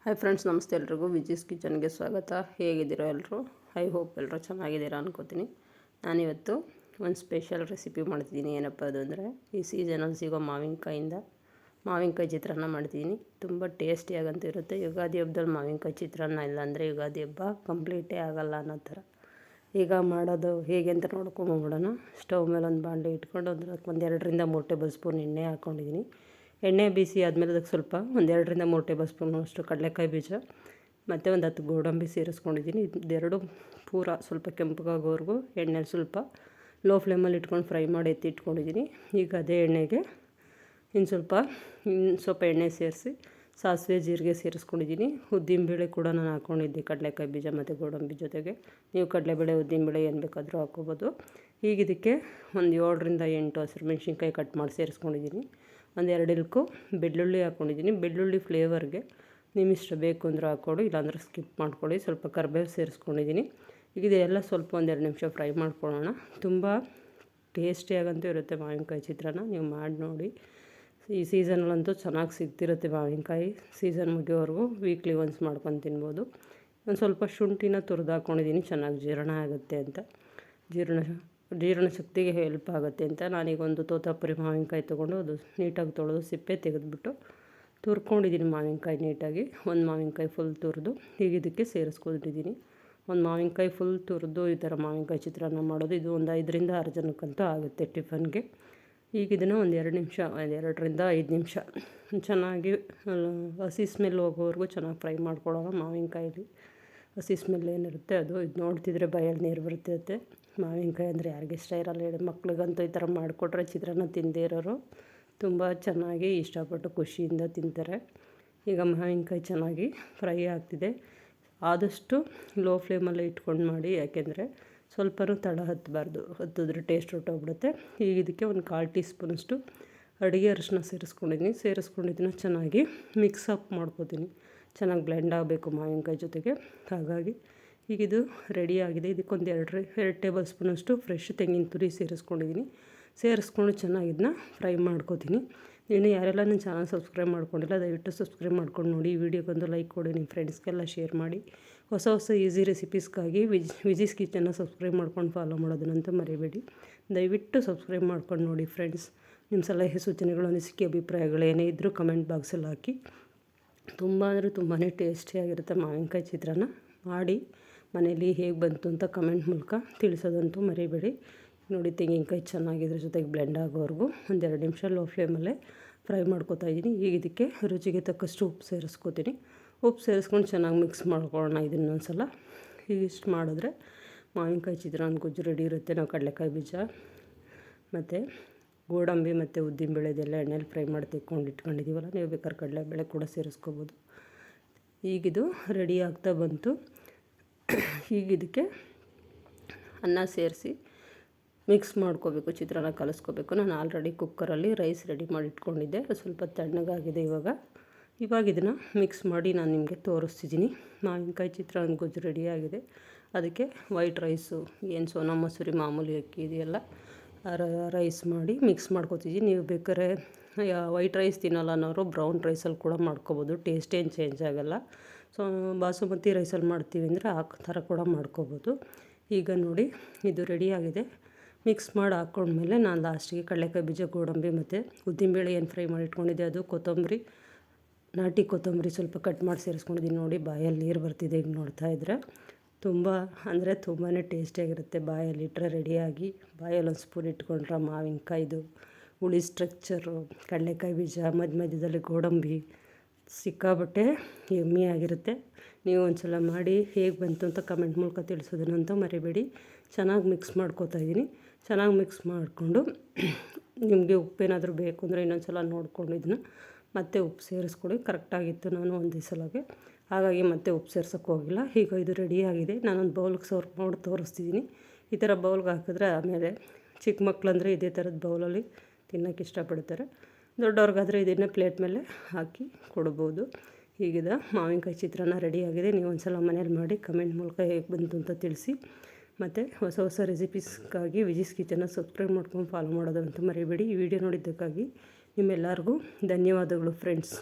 Hi friends, ನಮಸ್ತೆ ಎಲ್ರಿಗೂ. ವಿಜಿಸ್ ಕಿಚನ್ಗೆ ಸ್ವಾಗತ. ಹೇಗಿದ್ದೀರೋ ಎಲ್ಲರೂ? ಐ ಹೋಪ್ ಎಲ್ಲರೂ ಚೆನ್ನಾಗಿದ್ದೀರಾ ಅನ್ಕೋತೀನಿ. ನಾನಿವತ್ತು ಒಂದು ಸ್ಪೆಷಲ್ ರೆಸಿಪಿ ಮಾಡ್ತಿದ್ದೀನಿ. ಏನಪ್ಪ ಅದು ಅಂದರೆ, ಈ ಸೀಸನಲ್ಲಿ ಸಿಗೋ ಮಾವಿನಕಾಯಿ ಚಿತ್ರಾನ್ನ ಮಾಡ್ತಿದ್ದೀನಿ. ತುಂಬ ಟೇಸ್ಟಿಯಾಗಂತೂ ಇರುತ್ತೆ. ಯುಗಾದಿ ಹಬ್ಬದಲ್ಲಿ ಮಾವಿನಕಾಯಿ ಚಿತ್ರಾನ್ನ ಇಲ್ಲಾಂದರೆ ಯುಗಾದಿ ಹಬ್ಬ ಕಂಪ್ಲೀಟೇ ಆಗೋಲ್ಲ ಅನ್ನೋ ಥರ. ಈಗ ಮಾಡೋದು ಹೇಗೆ ಅಂತ ನೋಡ್ಕೊಂಬೋಗ್ಬಿಡೋಣ. ಸ್ಟವ್ ಮೇಲೆ ಒಂದು ಬಾಣಲೆ ಇಟ್ಕೊಂಡು ಒಂದು 2-3 ಟೇಬಲ್ ಸ್ಪೂನ್ ಎಣ್ಣೆ ಹಾಕ್ಕೊಂಡಿದ್ದೀನಿ. ಎಣ್ಣೆ ಬಿಸಿ ಆದಮೇಲೆ ಅದಕ್ಕೆ ಸ್ವಲ್ಪ 2-3 ಟೇಬಲ್ ಸ್ಪೂನಷ್ಟು ಕಡಲೆಕಾಯಿ ಬೀಜ ಮತ್ತು ಒಂದು 10 ಗೋಡಂಬಿ ಸೇರಿಸ್ಕೊಂಡಿದ್ದೀನಿ. ಇದೆರಡು ಪೂರ ಸ್ವಲ್ಪ ಕೆಂಪಗಾಗೋವರೆಗೂ ಎಣ್ಣೆಲಿ ಸ್ವಲ್ಪ ಲೋ ಫ್ಲೇಮಲ್ಲಿ ಇಟ್ಕೊಂಡು ಫ್ರೈ ಮಾಡಿ ಎತ್ತಿಟ್ಕೊಂಡಿದ್ದೀನಿ. ಈಗ ಅದೇ ಎಣ್ಣೆಗೆ ಇನ್ನು ಸ್ವಲ್ಪ ಎಣ್ಣೆ ಸೇರಿಸಿ ಸಾಸಿವೆ ಜೀರಿಗೆ ಸೇರಿಸ್ಕೊಂಡಿದ್ದೀನಿ. ಉದ್ದಿನಬೇಳೆ ಕೂಡ ನಾನು ಹಾಕ್ಕೊಂಡಿದ್ದೆ, ಕಡಲೆಕಾಯಿ ಬೀಜ ಮತ್ತು ಗೋಡಂಬಿ ಜೊತೆಗೆ. ನೀವು ಕಡಲೆಬೇಳೆ ಉದ್ದಿನಬೇಳೆ ಏನು ಬೇಕಾದರೂ ಹಾಕ್ಕೋಬೋದು. ಈಗ ಇದಕ್ಕೆ ಒಂದು 7-8 ಹಸಿರು ಮೆಣಸಿನ್ಕಾಯಿ ಕಟ್ ಮಾಡಿ ಸೇರಿಸ್ಕೊಂಡಿದ್ದೀನಿ. ಒಂದು 2 ಇಲ್ಕು ಬೆಳ್ಳುಳ್ಳಿ ಹಾಕ್ಕೊಂಡಿದ್ದೀನಿ. ಬೆಳ್ಳುಳ್ಳಿ ಫ್ಲೇವರ್ಗೆ ನಿಮ್ಮಿಷ್ಟ ಬೇಕು ಅಂದರೆ ಹಾಕ್ಕೊಡು, ಇಲ್ಲಾಂದ್ರೆ ಸ್ಕಿಪ್ ಮಾಡ್ಕೊಳ್ಳಿ. ಸ್ವಲ್ಪ ಕರಿಬೇವು ಸೇರಿಸ್ಕೊಂಡಿದ್ದೀನಿ. ಈಗ ಇದೆಲ್ಲ ಸ್ವಲ್ಪ 1-2 ನಿಮಿಷ ಫ್ರೈ ಮಾಡ್ಕೊಳ್ಳೋಣ. ತುಂಬ ಟೇಸ್ಟಿಯಾಗಂತೂ ಇರುತ್ತೆ ಮಾವಿನಕಾಯಿ ಚಿತ್ರಾನ್ನ. ನೀವು ಮಾಡಿ ನೋಡಿ. ಈ ಸೀಸನಲ್ಲಂತೂ ಚೆನ್ನಾಗಿ ಸಿಗ್ತಿರುತ್ತೆ ಮಾವಿನಕಾಯಿ. ಸೀಸನ್ ಮುಗಿಯೋವರೆಗೂ ವೀಕ್ಲಿ ಒನ್ಸ್ ಮಾಡ್ಕೊಂಡು ತಿನ್ಬೋದು. ಒಂದು ಸ್ವಲ್ಪ ಶುಂಠಿನ ತುರಿದು ಹಾಕ್ಕೊಂಡಿದ್ದೀನಿ, ಚೆನ್ನಾಗಿ ಜೀರ್ಣ ಆಗುತ್ತೆ ಅಂತ. ಜೀರ್ಣ ಶಕ್ತಿಗೆ ಹೆಲ್ಪ್ ಆಗುತ್ತೆ ಅಂತ ನಾನೀಗ ಒಂದು ತೋತಾಪುರಿ ಮಾವಿನಕಾಯಿ ತೊಗೊಂಡು ಅದು ನೀಟಾಗಿ ತೊಳೆದು ಸಿಪ್ಪೆ ತೆಗೆದುಬಿಟ್ಟು ತುರ್ಕೊಂಡಿದ್ದೀನಿ ಮಾವಿನಕಾಯಿ ನೀಟಾಗಿ. ಒಂದು ಮಾವಿನಕಾಯಿ ಫುಲ್ ತುರಿದು ಈಗ ಇದಕ್ಕೆ ಸೇರಿಸ್ಕೊಂಡಿದ್ದೀನಿ. ಒಂದು ಮಾವಿನಕಾಯಿ ಫುಲ್ ತುರಿದು ಈ ಥರ ಮಾವಿನಕಾಯಿ ಚಿತ್ರಾನ್ನ ಮಾಡೋದು, ಇದು ಒಂದು 5-6 ಜನಕ್ಕಂತೂ ಆಗುತ್ತೆ ಟಿಫನ್ಗೆ. ಈಗ ಇದನ್ನು ಒಂದು 2 ನಿಮಿಷ, 2-5 ನಿಮಿಷ ಚೆನ್ನಾಗಿ ಹಸಿ ಸ್ಮೆಲ್ ಹೋಗೋವರೆಗೂ ಚೆನ್ನಾಗಿ ಫ್ರೈ ಮಾಡ್ಕೊಳ್ಳೋಣ. ಮಾವಿನಕಾಯಲ್ಲಿ ಹಸಿ ಸ್ಮೆಲ್ ಏನಿರುತ್ತೆ ಅದು, ಇದು ನೋಡ್ತಿದ್ರೆ ಬಾಯಲ್ಲಿ ನೀರು ಬರ್ತೈತೆ. ಮಾವಿನಕಾಯಿ ಅಂದರೆ ಯಾರಿಗೆ ಇಷ್ಟ ಇರಲ್ಲ ಹೇಳಿ? ಮಕ್ಳಿಗಂತೂ ಈ ಥರ ಮಾಡಿಕೊಟ್ರೆ ಚಿತ್ರಾನ್ನ ತಿಂದೇ ಇರೋರು ತುಂಬ ಚೆನ್ನಾಗಿ ಇಷ್ಟಪಟ್ಟು ಖುಷಿಯಿಂದ ತಿಂತಾರೆ. ಈಗ ಮಾವಿನಕಾಯಿ ಚೆನ್ನಾಗಿ ಫ್ರೈ ಆಗ್ತಿದೆ. ಆದಷ್ಟು ಲೋ ಫ್ಲೇಮಲ್ಲೇ ಇಟ್ಕೊಂಡು ಮಾಡಿ, ಯಾಕೆಂದರೆ ಸ್ವಲ್ಪನೂ ತಳ ಹತ್ತಿದ್ರೆ ಟೇಸ್ಟ್ ಹೊರಟೋಗ್ಬಿಡುತ್ತೆ. ಈಗ ಇದಕ್ಕೆ ಒಂದು 1/4 ಟೀ ಸ್ಪೂನಷ್ಟು ಅಡುಗೆ ಅರಿಶಿನ ಸೇರಿಸ್ಕೊಂಡಿದ್ದನ್ನ ಚೆನ್ನಾಗಿ ಮಿಕ್ಸ್ ಅಪ್ ಮಾಡ್ಕೊತೀನಿ. ಚೆನ್ನಾಗಿ ಬ್ಲೆಂಡ್ ಆಗಬೇಕು ಮಾವಿನಕಾಯಿ ಜೊತೆಗೆ. ಹಾಗಾಗಿ ಈಗ ಇದು ರೆಡಿಯಾಗಿದೆ. ಇದಕ್ಕೊಂದು 2 ಟೇಬಲ್ ಸ್ಪೂನಷ್ಟು ಫ್ರೆಶ್ ತೆಂಗಿನ ತುರಿ ಸೇರಿಸ್ಕೊಂಡು ಚೆನ್ನಾಗಿ ಇದನ್ನ ಫ್ರೈ ಮಾಡ್ಕೊತೀನಿ. ಇನ್ನು ಯಾರೆಲ್ಲ ನನ್ನ ಚಾನಲ್ ಸಬ್ಸ್ಕ್ರೈಬ್ ಮಾಡ್ಕೊಂಡಿಲ್ಲ ದಯವಿಟ್ಟು ಸಬ್ಸ್ಕ್ರೈಬ್ ಮಾಡ್ಕೊಂಡು ನೋಡಿ. ಈ ವಿಡಿಯೋಗೊಂದು ಲೈಕ್ ಕೊಡಿ, ನಿಮ್ಮ ಫ್ರೆಂಡ್ಸ್ಗೆಲ್ಲ ಶೇರ್ ಮಾಡಿ. ಹೊಸ ಈಸಿ ರೆಸಿಪೀಸ್ಗಾಗಿ ವಿಜಿಸ್ ಕಿಚನ್ನ ಸಬ್ಸ್ಕ್ರೈಬ್ ಮಾಡ್ಕೊಂಡು ಫಾಲೋ ಮಾಡೋದನ್ನಂತೂ ಮರಿಬೇಡಿ. ದಯವಿಟ್ಟು ಸಬ್ಸ್ಕ್ರೈಬ್ ಮಾಡ್ಕೊಂಡು ನೋಡಿ ಫ್ರೆಂಡ್ಸ್. ನಿಮ್ಮ ಸಲಹೆ ಸೂಚನೆಗಳು, ಅನಿಸಿಕೆ, ಅಭಿಪ್ರಾಯಗಳು ಏನೇ ಇದ್ದರೂ ಕಮೆಂಟ್ ಬಾಕ್ಸಲ್ಲಿ ಹಾಕಿ. ತುಂಬ ಅಂದರೆ ತುಂಬಾ ಟೇಸ್ಟಿಯಾಗಿರುತ್ತೆ ಮಾವಿನಕಾಯಿ ಚಿತ್ರಾನ್ನ. ಮಾಡಿ ಮನೇಲಿ ಹೇಗೆ ಬಂತು ಅಂತ ಕಮೆಂಟ್ ಮೂಲಕ ತಿಳಿಸೋದಂತೂ ಮರಿಬೇಡಿ. ನೋಡಿ, ತೆಂಗಿನಕಾಯಿ ಚೆನ್ನಾಗಿದ್ರ ಜೊತೆಗೆ ಬ್ಲೆಂಡ್ ಆಗೋವರೆಗೂ 1-2 ನಿಮಿಷ ಲೋ ಫ್ಲೇಮಲ್ಲೇ ಫ್ರೈ ಮಾಡ್ಕೊತಾ ಇದ್ದೀನಿ. ಈಗ ಇದಕ್ಕೆ ರುಚಿಗೆ ತಕ್ಕಷ್ಟು ಉಪ್ಪು ಸೇರಿಸ್ಕೊಂಡು ಚೆನ್ನಾಗಿ ಮಿಕ್ಸ್ ಮಾಡ್ಕೊಳ್ಳೋಣ ಇದನ್ನೊಂದು ಸಲ. ಇಷ್ಟು ಮಾಡಿದ್ರೆ ಮಾವಿನಕಾಯಿ ಚಿತ್ರಾನ್ನ ಗೊಜ್ಜು ರೆಡಿ ಇರುತ್ತೆ. ನಾವು ಕಡಲೆಕಾಯಿ ಬೀಜ ಮತ್ತು ಗೋಡಂಬಿ ಮತ್ತು ಉದ್ದಿನಬೇಳೆದೆಲ್ಲ ಎಣ್ಣೆಲಿ ಫ್ರೈ ಮಾಡಿ ಇಟ್ಕೊಂಡಿದ್ದೀವಲ್ಲ, ನೀವು ಬೇಕಾದ್ರೆ ಕಡಲೆಬೇಳೆ ಕೂಡ ಸೇರಿಸ್ಕೋಬೋದು. ಈಗಿದು ರೆಡಿ ಆಗ್ತಾ ಬಂತು. ಈಗ ಇದಕ್ಕೆ ಅನ್ನ ಸೇರಿಸಿ ಮಿಕ್ಸ್ ಮಾಡ್ಕೋಬೇಕು, ಚಿತ್ರಾನ್ನ ಕಲಿಸ್ಕೋಬೇಕು. ನಾನು ಆಲ್ರೆಡಿ ಕುಕ್ಕರಲ್ಲಿ ರೈಸ್ ರೆಡಿ ಮಾಡಿ ಇಟ್ಕೊಂಡಿದ್ದೆ, ಸ್ವಲ್ಪ ತಣ್ಣಗಾಗಿದೆ. ಇವಾಗ ಇದನ್ನು ಮಿಕ್ಸ್ ಮಾಡಿ ನಾನು ನಿಮಗೆ ತೋರಿಸ್ತಿದ್ದೀನಿ. ಮಾವಿನಕಾಯಿ ಚಿತ್ರಾನ್ನ ಗೊಜ್ಜು ರೆಡಿಯಾಗಿದೆ. ಅದಕ್ಕೆ ವೈಟ್ ರೈಸು, ಏನು ಸೋನಾ ಮಸೂರಿ ಮಾಮೂಲಿ ಅಕ್ಕಿ ಇದೆಯಲ್ಲ, ರೈಸ್ ಮಾಡಿ ಮಿಕ್ಸ್ ಮಾಡ್ಕೊತಿದ್ದೀನಿ. ನೀವು ಬೇಕಾದ್ರೆ ವೈಟ್ ರೈಸ್ ತಿನ್ನಲ್ಲ ಅನ್ನೋರು ಬ್ರೌನ್ ರೈಸಲ್ಲಿ ಕೂಡ ಮಾಡ್ಕೋಬೋದು, ಟೇಸ್ಟ್ ಏನು ಚೇಂಜ್ ಆಗೋಲ್ಲ. ಸೊ ಬಾಸುಮತಿ ರೈಸಲ್ಲಿ ಮಾಡ್ತೀವಿ ಅಂದರೆ ಆ ಥರ ಕೂಡ ಮಾಡ್ಕೋಬೋದು. ಈಗ ನೋಡಿ, ಇದು ರೆಡಿಯಾಗಿದೆ. ಮಿಕ್ಸ್ ಮಾಡಿ ಹಾಕ್ಕೊಂಡ್ಮೇಲೆ ನಾನು ಲಾಸ್ಟಿಗೆ ಕಡಲೆಕಾಯಿ ಬೀಜ, ಗೋಡಂಬಿ ಮತ್ತು ಉದ್ದಿನಬೇಳೆ ಏನು ಫ್ರೈ ಮಾಡಿ ಇಟ್ಕೊಂಡಿದ್ದೆ ಅದು, ನಾಟಿ ಕೊತ್ತಂಬರಿ ಸ್ವಲ್ಪ ಕಟ್ ಮಾಡಿ ಸೇರಿಸ್ಕೊಂಡಿದ್ದೀನಿ. ನೋಡಿ, ಬಾಯಲ್ಲಿ ನೀರು ಬರ್ತಿದೆ ಈಗ ನೋಡ್ತಾ ಇದ್ದರೆ. ತುಂಬಾ ಟೇಸ್ಟಿಯಾಗಿರುತ್ತೆ. ಬಾಯಲ್ಲಿಟ್ಟರೆ ರೆಡಿಯಾಗಿ, ಬಾಯಲ್ಲಿ ಒಂದು ಸ್ಪೂನ್ ಇಟ್ಕೊಂಡ್ರೆ ಮಾವಿನಕಾಯ್ದು ಹುಳಿ ಸ್ಟ್ರಕ್ಚರು, ಕಡಲೆಕಾಯಿ ಬೀಜ, ಮಧ್ಯದಲ್ಲಿ ಗೋಡಂಬಿ, ಸಿಕ್ಕಾಬಟ್ಟೆ ಯಮ್ಮಿಯಾಗಿರುತ್ತೆ. ನೀವು ಒಂದು ಸಲ ಮಾಡಿ ಹೇಗೆ ಬಂತು ಅಂತ ಕಮೆಂಟ್ ಮೂಲಕ ತಿಳಿಸೋದನ್ನಂತೂ ಮರಿಬೇಡಿ. ಚೆನ್ನಾಗಿ ಮಿಕ್ಸ್ ಮಾಡ್ಕೊತಾ ಇದ್ದೀನಿ. ಚೆನ್ನಾಗಿ ಮಿಕ್ಸ್ ಮಾಡಿಕೊಂಡು ನಿಮಗೆ ಉಪ್ಪೇನಾದರೂ ಬೇಕು ಅಂದರೆ ಇನ್ನೊಂದು ಸಲ ನೋಡ್ಕೊಂಡು ಇದನ್ನ ಮತ್ತೆ ಉಪ್ಪು ಸೇರಿಸ್ಕೊಳ್ಳಿ. ಕರೆಕ್ಟಾಗಿತ್ತು ನಾನು ಒಂದೇ ಸಲಗೆ, ಹಾಗಾಗಿ ಮತ್ತೆ ಉಪ್ಪು ಸೇರ್ಸೋಕ್ಕೆ ಹೋಗಿಲ್ಲ. ಈಗ ಇದು ರೆಡಿಯಾಗಿದೆ. ನಾನೊಂದು ಬೌಲ್ಗೆ ಸರ್ವ್ ಮಾಡಿ ತೋರಿಸ್ತಿದ್ದೀನಿ. ಈ ಥರ ಬೌಲ್ಗೆ ಹಾಕಿದ್ರೆ ಆಮೇಲೆ ಚಿಕ್ಕ ಮಕ್ಕಳಂದರೆ ಇದೇ ಥರದ ಬೌಲಲ್ಲಿ ತಿನ್ನೋಕ್ಕೆ ಇಷ್ಟಪಡ್ತಾರೆ. ದೊಡ್ಡವ್ರಿಗಾದರೆ ಇದನ್ನೇ ಪ್ಲೇಟ್ ಮೇಲೆ ಹಾಕಿ ಕೊಡ್ಬೋದು. ಹೀಗಿದೆ ಮಾವಿನಕಾಯಿ ಚಿತ್ರಾನ್ನ ರೆಡಿಯಾಗಿದೆ. ನೀವು ಒಂದು ಸಲ ಮನೇಲಿ ಮಾಡಿ ಕಮೆಂಟ್ ಮೂಲಕ ಹೇಗೆ ಬಂತು ಅಂತ ತಿಳಿಸಿ. ಮತ್ತು ಹೊಸ ರೆಸಿಪೀಸ್ಗಾಗಿ ವಿಜಿಸ್ ಕಿಚನ್ನ ಸಬ್ಸ್ಕ್ರೈಬ್ ಮಾಡ್ಕೊಂಡು ಫಾಲೋ ಮಾಡೋದಂತೂ ಮರಿಬೇಡಿ. ಈ ವಿಡಿಯೋ ನೋಡಿದ್ದಕ್ಕಾಗಿ ನಿಮ್ಮೆಲ್ಲರಿಗೂ ಧನ್ಯವಾದಗಳು ಫ್ರೆಂಡ್ಸ್.